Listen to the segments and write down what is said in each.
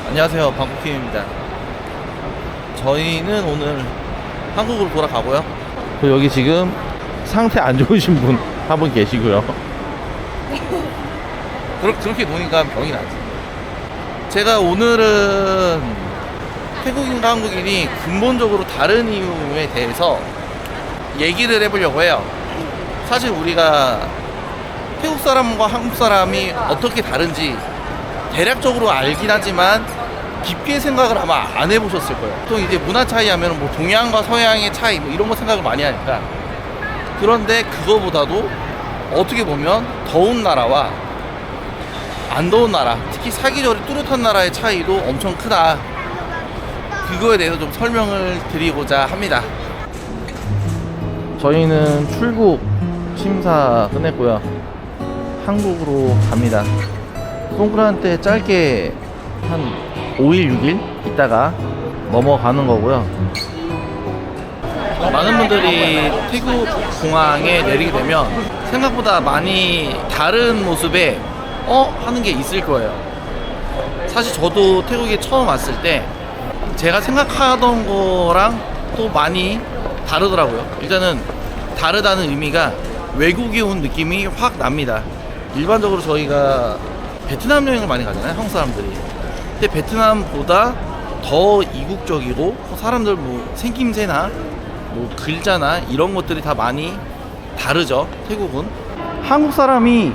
안녕하세요, 방콕킴입니다. 저희는 오늘 한국으로 돌아가고요. 여기 지금 상태 안 좋으신 분 한 분 계시고요. 그렇게 노니까 병이 나지. 제가 오늘은 태국인과 한국인이 근본적으로 다른 이유에 대해서 얘기를 해보려고 해요. 사실 우리가 태국 사람과 한국 사람이 어떻게 다른지 대략적으로 알긴 하지만 깊게 생각을 아마 안 해보셨을 거예요. 보통 이제 문화 차이 하면 뭐 동양과 서양의 차이 뭐 이런 거 생각을 많이 하니까. 그런데 그거보다도 어떻게 보면 더운 나라와 안 더운 나라, 특히 사계절이 뚜렷한 나라의 차이도 엄청 크다. 그거에 대해서 좀 설명을 드리고자 합니다. 저희는 출국 심사 끝냈고요. 한국으로 갑니다. 송크란 때 짧게 한 5일, 6일 있다가 넘어가는 거고요. 많은 분들이 태국 공항에 내리게 되면 생각보다 많이 다른 모습에 하는 게 있을 거예요. 사실 저도 태국에 처음 왔을 때 제가 생각하던 거랑 또 많이 다르더라고요. 일단은 다르다는 의미가 외국에 온 느낌이 확 납니다. 일반적으로 저희가 베트남 여행을 많이 가잖아요, 한국 사람들이. 근데 베트남보다 더 이국적이고 사람들 뭐 생김새나 뭐 글자나 이런 것들이 다 많이 다르죠. 태국은 한국 사람이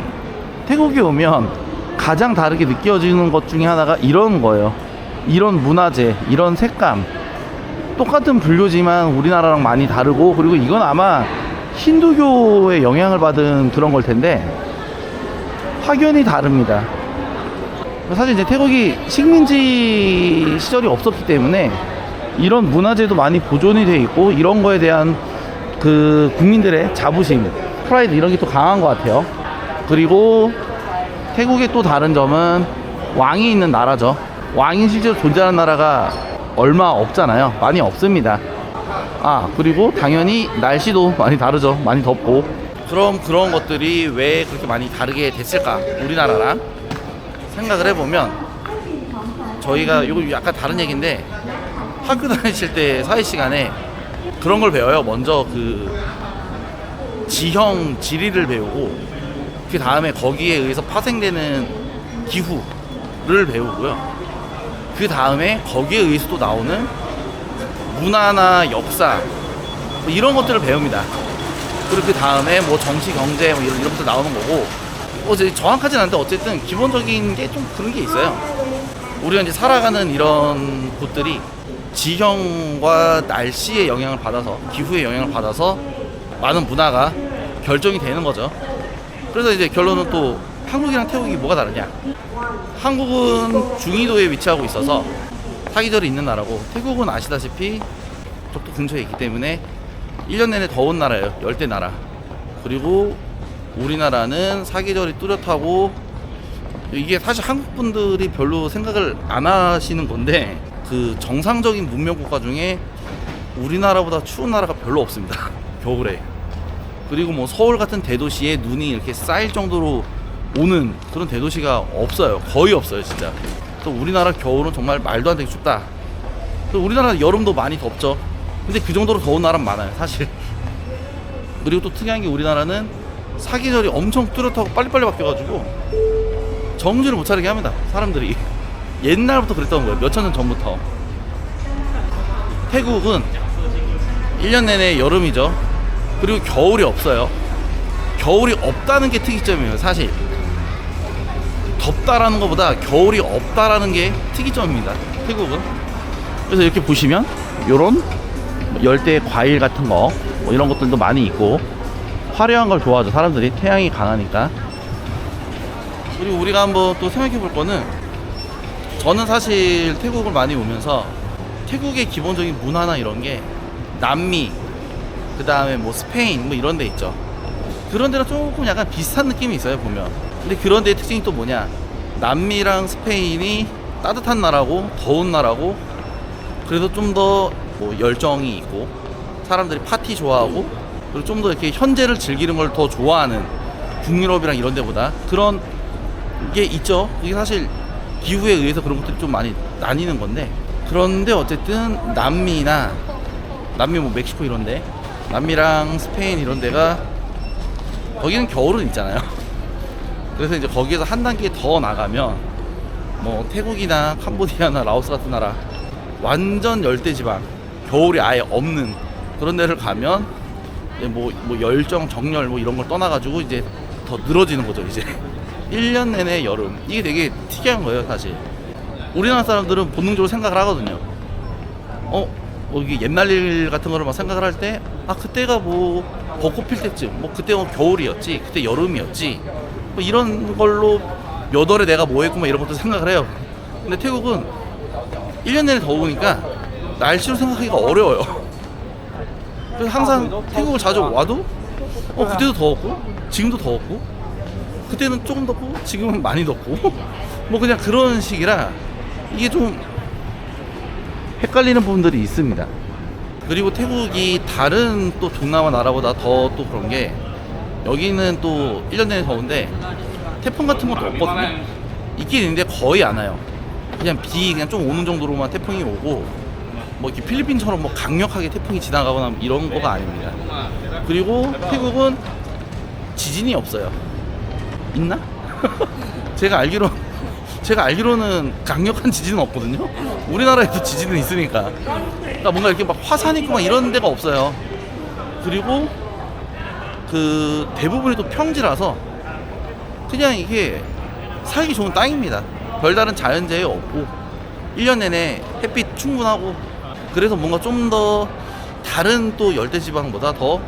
태국에 오면 가장 다르게 느껴지는 것 중에 하나가 이런 거예요. 이런 문화재, 이런 색감. 똑같은 불교지만 우리나라랑 많이 다르고, 그리고 이건 아마 힌두교의 영향을 받은 그런 걸 텐데 확연히 다릅니다. 사실 이제 태국이 식민지 시절이 없었기 때문에 이런 문화재도 많이 보존이 돼 있고, 이런 거에 대한 그 국민들의 자부심, 프라이드 이런 게 또 강한 것 같아요. 그리고 태국의 또 다른 점은 왕이 있는 나라죠. 왕이 실제로 존재하는 나라가 얼마 없잖아요. 많이 없습니다. 그리고 당연히 날씨도 많이 다르죠. 많이 덥고. 그럼 그런 것들이 왜 그렇게 많이 다르게 됐을까, 우리나라랑 생각을 해보면, 저희가 이거 약간 다른 얘기인데 학교 다니실 때 사회 시간에 그런 걸 배워요. 먼저 그 지형 지리를 배우고, 그 다음에 거기에 의해서 파생되는 기후를 배우고요. 그 다음에 거기에 의해서 또 나오는 문화나 역사 뭐 이런 것들을 배웁니다. 그리고 그 다음에 뭐 정치, 경제 뭐 이런 것들 나오는 거고, 정확하진 않은데 어쨌든 기본적인 게 좀 그런 게 있어요. 우리가 이제 살아가는 이런 곳들이 지형과 날씨의 영향을 받아서, 기후의 영향을 받아서 많은 문화가 결정이 되는 거죠. 그래서 이제 결론은 또 한국이랑 태국이 뭐가 다르냐. 한국은 중위도에 위치하고 있어서 사계절이 있는 나라고, 태국은 아시다시피 적도 근처에 있기 때문에 1년 내내 더운 나라예요. 열대 나라. 그리고 우리나라는 사계절이 뚜렷하고, 이게 사실 한국 분들이 별로 생각을 안 하시는 건데, 그 정상적인 문명 국가 중에 우리나라보다 추운 나라가 별로 없습니다. 겨울에. 그리고 뭐 서울 같은 대도시에 눈이 이렇게 쌓일 정도로 오는 그런 대도시가 없어요. 거의 없어요, 진짜. 또 우리나라 겨울은 정말 말도 안 되게 춥다. 우리나라 여름도 많이 덥죠. 근데 그 정도로 더운 나라는 많아요, 사실. 그리고 또 특이한 게, 우리나라는 사계절이 엄청 뚜렷하고 빨리빨리 바뀌어가지고 정신을 못 차리게 합니다, 사람들이. 옛날부터 그랬던 거예요. 몇천 년 전부터. 태국은 1년 내내 여름이죠. 그리고 겨울이 없어요. 겨울이 없다는 게 특이점이에요, 사실. 덥다라는 것보다 겨울이 없다라는 게 특이점입니다, 태국은. 그래서 이렇게 보시면 요런 열대 과일 같은 거 뭐 이런 것들도 많이 있고, 화려한 걸 좋아하죠, 사람들이. 태양이 강하니까. 그리고 우리가 한번 또 생각해 볼 거는, 저는 사실 태국을 많이 오면서 태국의 기본적인 문화나 이런 게 남미, 그 다음에 뭐 스페인 뭐 이런 데 있죠. 그런 데랑 조금 약간 비슷한 느낌이 있어요, 보면. 근데 그런 데의 특징이 또 뭐냐, 남미랑 스페인이 따뜻한 나라고 더운 나라고, 그래서 좀 더 뭐 열정이 있고 사람들이 파티 좋아하고 그리고 좀 더 이렇게 현재를 즐기는 걸 더 좋아하는 북유럽이랑 이런 데보다 그런 게 있죠. 이게 사실 기후에 의해서 그런 것들이 좀 많이 나뉘는 건데, 그런데 어쨌든 남미 뭐 멕시코 이런데, 남미랑 스페인 이런 데가 거기는 겨울은 있잖아요. 그래서 이제 거기에서 한 단계 더 나가면 뭐 태국이나 캄보디아나 라오스 같은 나라 완전 열대지방, 겨울이 아예 없는 그런 데를 가면 뭐 열정, 정열 뭐 이런 걸 떠나가지고 이제 더 늘어지는 거죠. 이제 1년 내내 여름. 이게 되게 특이한 거예요, 사실. 우리나라 사람들은 본능적으로 생각을 하거든요. 이게 옛날 일 같은 거를 막 생각을 할 때, 그때가 뭐 벚꽃 필 때쯤, 뭐 그때 뭐 겨울이었지, 그때 여름이었지, 뭐 이런 걸로 몇 월에 내가 뭐 했고 막 이런 것도 생각을 해요. 근데 태국은 1년 내내 더우니까 날씨로 생각하기가 어려워요. 그래서 항상 태국을 자주 와도 그때도 더웠고 지금도 더웠고 그때는 조금 덥고 지금은 많이 덥고 뭐 그냥 그런 식이라 이게 좀 헷갈리는 부분들이 있습니다. 그리고 태국이 다른 또 동남아 나라보다 더 또 그런 게, 여기는 또 1년 내내 더운데 태풍 같은 것도 없거든요. 있긴 있는데 거의 안 와요. 그냥 그냥 좀 오는 정도로만 태풍이 오고, 뭐 이렇게 필리핀처럼 뭐 강력하게 태풍이 지나가거나 이런 거가 아닙니다. 그리고 태국은 지진이 없어요. 있나? 제가 알기로는 강력한 지진은 없거든요. 우리나라에도 지진은 있으니까. 그러니까 뭔가 이렇게 막 화산 있고 막 이런 데가 없어요. 그리고 그 대부분이 또 평지라서 그냥 이게 살기 좋은 땅입니다. 별다른 자연재해 없고 1년 내내 햇빛 충분하고, 그래서 뭔가 좀 더 다른 또 열대지방보다 더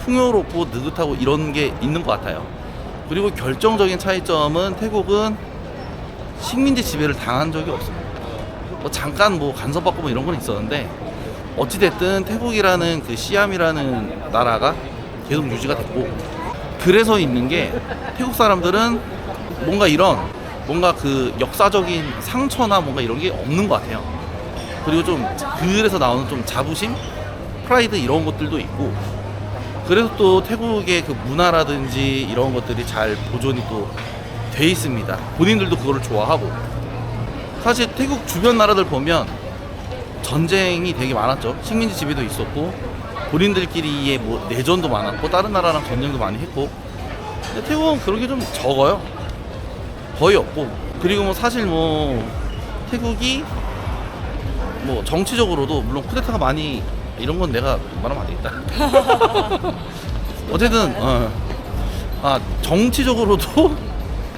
풍요롭고 느긋하고 이런 게 있는 것 같아요. 그리고 결정적인 차이점은 태국은 식민지 지배를 당한 적이 없습니다. 뭐 잠깐 뭐 간섭받고 뭐 이런 건 있었는데, 어찌됐든 태국이라는 그 시암이라는 나라가 계속 유지가 됐고, 그래서 있는 게 태국 사람들은 뭔가 그 역사적인 상처나 뭔가 이런 게 없는 것 같아요. 그리고 좀 그래서 나오는 좀 자부심, 프라이드 이런 것들도 있고, 그래서 또 태국의 그 문화라든지 이런 것들이 잘 보존이 또 돼 있습니다. 본인들도 그거를 좋아하고. 사실 태국 주변 나라들 보면 전쟁이 되게 많았죠. 식민지 지배도 있었고 본인들끼리의 뭐 내전도 많았고 다른 나라랑 전쟁도 많이 했고, 근데 태국은 그런 게 좀 적어요. 거의 없고. 그리고 뭐 사실 뭐 태국이 뭐 정치적으로도 물론 쿠데타가 많이, 이런 건 내가 말하면 안 되겠다. 어쨌든 정치적으로도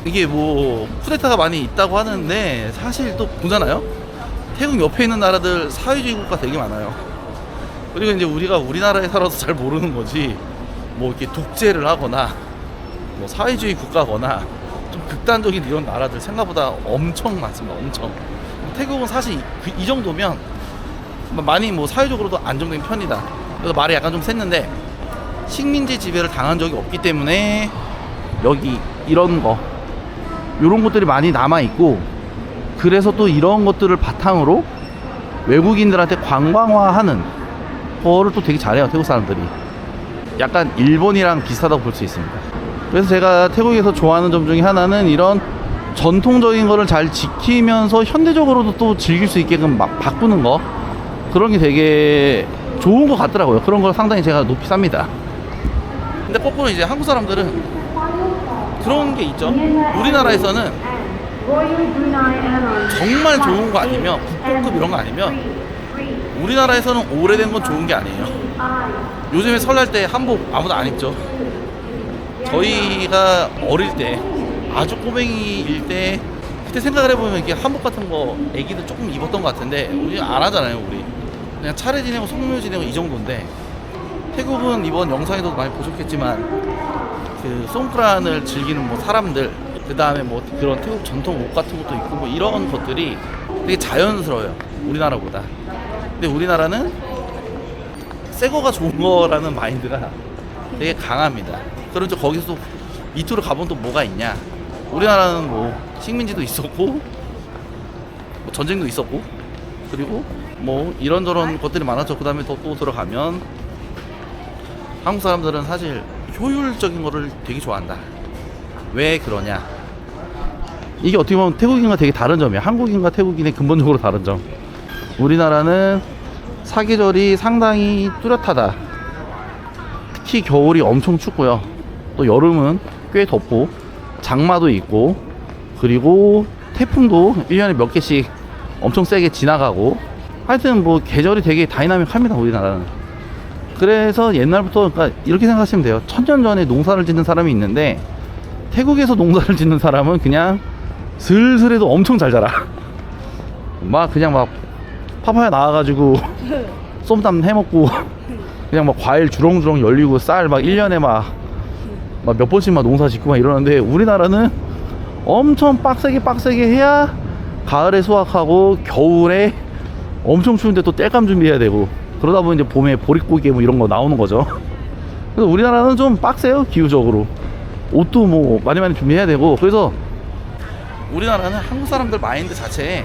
이게 뭐 쿠데타가 많이 있다고 하는데, 사실 또 보잖아요. 태국 옆에 있는 나라들 사회주의 국가 되게 많아요. 그리고 이제 우리가 우리나라에 살아서 잘 모르는 거지, 뭐 이렇게 독재를 하거나 뭐 사회주의 국가거나 좀 극단적인 이런 나라들 생각보다 엄청 많습니다. 엄청. 태국은 사실 이 정도면 많이 뭐 사회적으로도 안정된 편이다. 그래서 말이 약간 좀 샜는데, 식민지 지배를 당한 적이 없기 때문에 여기 이런 것들이 많이 남아있고, 그래서 또 이런 것들을 바탕으로 외국인들한테 관광화하는 거를 또 되게 잘해요. 태국 사람들이 약간 일본이랑 비슷하다고 볼 수 있습니다. 그래서 제가 태국에서 좋아하는 점 중에 하나는 이런 전통적인 거를 잘 지키면서 현대적으로도 또 즐길 수 있게끔 막 바꾸는 거, 그런 게 되게 좋은 것 같더라고요. 그런 걸 상당히 제가 높이 삽니다. 근데 거꾸로 이제 한국 사람들은 그런 게 있죠. 우리나라에서는 정말 좋은 거 아니면, 국보급 이런 거 아니면 우리나라에서는 오래된 건 좋은 게 아니에요. 요즘에 설날 때 한복 아무도 안 입죠. 저희가 어릴 때, 아주 꼬맹이일 때, 그때 생각을 해보면 이게 한복 같은 거 애기들 조금 입었던 것 같은데 우리 안 하잖아요. 우리 그냥 차례 지내고 성묘 지내고 이 정도인데, 태국은 이번 영상에도 많이 보셨겠지만 그 송크란을 즐기는 뭐 사람들, 그 다음에 뭐 그런 태국 전통 옷 같은 것도 있고 뭐 이런 것들이 되게 자연스러워요, 우리나라보다. 근데 우리나라는 새 거가 좋은 거라는 마인드가 되게 강합니다. 그런데 거기서 또 밑으로 가보면 또 뭐가 있냐. 우리나라는 뭐 식민지도 있었고 뭐 전쟁도 있었고, 그리고 뭐 이런저런 것들이 많았죠. 그 다음에 또 들어가면 한국 사람들은 사실 효율적인 거를 되게 좋아한다. 왜 그러냐? 이게 어떻게 보면 태국인과 되게 다른 점이야. 한국인과 태국인의 근본적으로 다른 점. 우리나라는 사계절이 상당히 뚜렷하다. 특히 겨울이 엄청 춥고요. 또 여름은 꽤 덥고 장마도 있고, 그리고 태풍도 1년에 몇 개씩 엄청 세게 지나가고, 하여튼 뭐 계절이 되게 다이나믹합니다, 우리나라는. 그래서 옛날부터, 그러니까 이렇게 생각하시면 돼요. 1000년 전에 농사를 짓는 사람이 있는데 태국에서 농사를 짓는 사람은 그냥 슬슬해도 엄청 잘 자라. 막 그냥 막 파파야 나와가지고 쏨땀 해먹고 그냥 막 과일 주렁주렁 열리고 쌀 막 1년에 막 몇 번씩 막 농사 짓고 막 이러는데, 우리나라는 엄청 빡세게 해야 가을에 수확하고 겨울에 엄청 추운데 또 땔감 준비해야 되고, 그러다 보니 이제 봄에 보릿고개 뭐 이런 거 나오는 거죠. 그래서 우리나라는 좀 빡세요, 기후적으로. 옷도 뭐 많이 준비해야 되고. 그래서 우리나라는 한국 사람들 마인드 자체에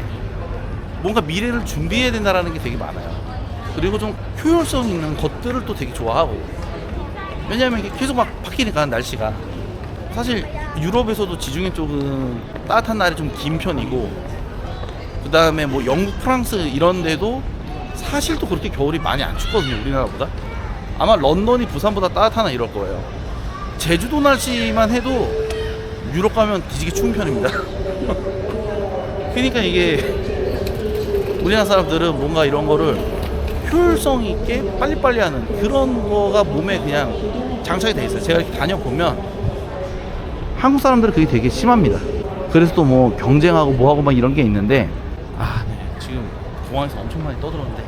뭔가 미래를 준비해야 된다라는 게 되게 많아요. 그리고 좀 효율성 있는 것들을 또 되게 좋아하고. 왜냐면 이게 계속 막 바뀌니까, 날씨가. 사실 유럽에서도 지중해 쪽은 따뜻한 날이 좀 긴 편이고, 그 다음에 뭐 영국, 프랑스 이런 데도 사실 또 그렇게 겨울이 많이 안 춥거든요, 우리나라보다. 아마 런던이 부산보다 따뜻하나 이럴 거예요. 제주도 날씨만 해도 유럽 가면 뒤지게 추운 편입니다. 그러니까 이게 우리나라 사람들은 뭔가 이런 거를 효율성 있게 빨리빨리 하는 그런 거가 몸에 그냥 장착이 돼 있어요. 제가 이렇게 다녀보면 한국 사람들은 그게 되게 심합니다. 그래서 또 뭐 경쟁하고 뭐하고 막 이런 게 있는데, 네. 지금 공항에서 엄청 많이 떠들었는데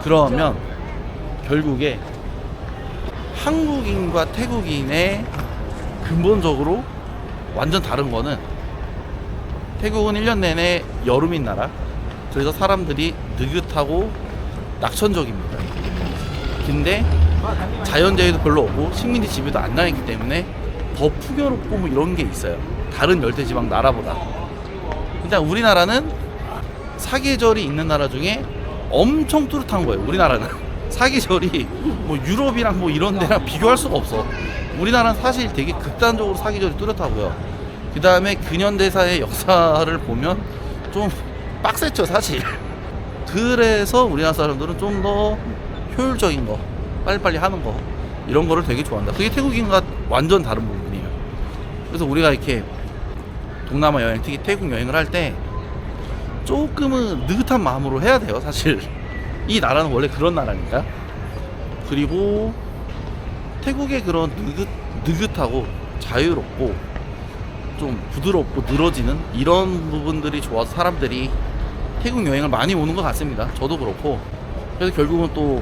그러면 결국에 한국인과 태국인의 근본적으로 완전 다른 거는, 태국은 1년 내내 여름인 나라. 그래서 사람들이 느긋하고 낙천적입니다. 근데 자연재해도 별로 없고 식민지 지배도 안 당했기 때문에 더 풍요롭고 뭐 이런 게 있어요, 다른 열대지방 나라보다. 근데 우리나라는 사계절이 있는 나라 중에 엄청 뚜렷한 거예요. 우리나라는 사계절이 뭐 유럽이랑 뭐 이런 데랑 비교할 수가 없어. 우리나라는 사실 되게 극단적으로 사계절이 뚜렷하고요. 그 다음에 근현대사의 역사를 보면 좀 빡셌죠, 사실. 그래서 우리나라 사람들은 좀 더 효율적인 거, 빨리빨리 하는 거, 이런 거를 되게 좋아한다. 그게 태국인과 완전 다른 부분이에요. 그래서 우리가 이렇게 동남아 여행, 특히 태국 여행을 할 때 조금은 느긋한 마음으로 해야 돼요, 사실. 이 나라는 원래 그런 나라니까. 그리고 태국의 그런 느긋하고 자유롭고 좀 부드럽고 늘어지는 이런 부분들이 좋아서 사람들이 태국 여행을 많이 오는 것 같습니다. 저도 그렇고. 그래서 결국은 또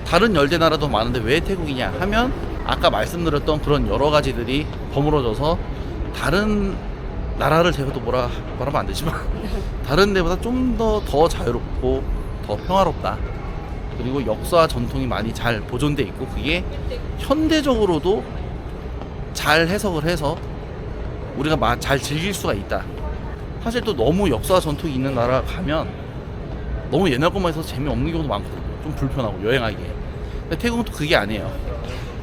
다른 열대 나라도 많은데 왜 태국이냐 하면, 아까 말씀드렸던 그런 여러 가지들이 버무러져서, 다른 나라를 제가 또 뭐라 말하면 안 되지만 다른 데보다 좀 더 자유롭고 더 평화롭다. 그리고 역사와 전통이 많이 잘 보존돼 있고, 그게 현대적으로도 잘 해석을 해서 우리가 잘 즐길 수가 있다. 사실 또 너무 역사와 전통이 있는 나라 가면 너무 옛날 것만 해서 재미없는 경우도 많거든요. 좀 불편하고 여행하기에. 근데 태국은 또 그게 아니에요.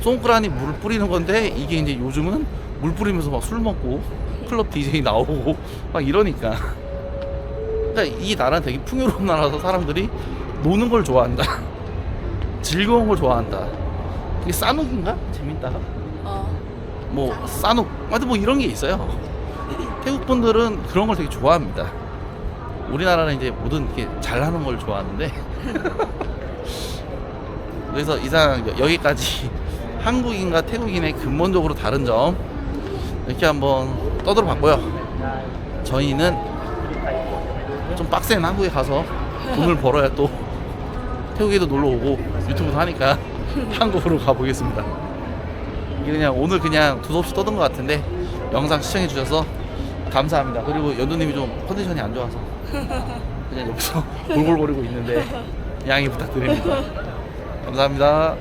송크란이 물을 뿌리는 건데, 이게 이제 요즘은 물 뿌리면서 막 술 먹고 클럽 DJ 나오고 막 이러니까. 그러니까 이 나라는 되게 풍요로운 나라라서 사람들이 노는 걸 좋아한다. 즐거운 걸 좋아한다. 그게 싸눅인가? 재밌다. 뭐 싸눅, 하여튼 뭐 이런 게 있어요. 태국 분들은 그런 걸 되게 좋아합니다. 우리나라는 이제 모든 이렇게 잘하는 걸 좋아하는데 그래서 이상 여기까지 한국인과 태국인의 근본적으로 다른 점 이렇게 한번 떠들어 봤고요. 저희는 좀 빡센 한국에 가서 돈을 벌어야 또 태국에도 놀러 오고 유튜브도 하니까 한국으로 가보겠습니다. 이게 그냥 오늘 그냥 두서없이 떠든 것 같은데, 영상 시청해 주셔서 감사합니다. 그리고 연두님이 좀 컨디션이 안 좋아서 그냥 여기서 골골거리고 있는데 양해 부탁드립니다. 감사합니다.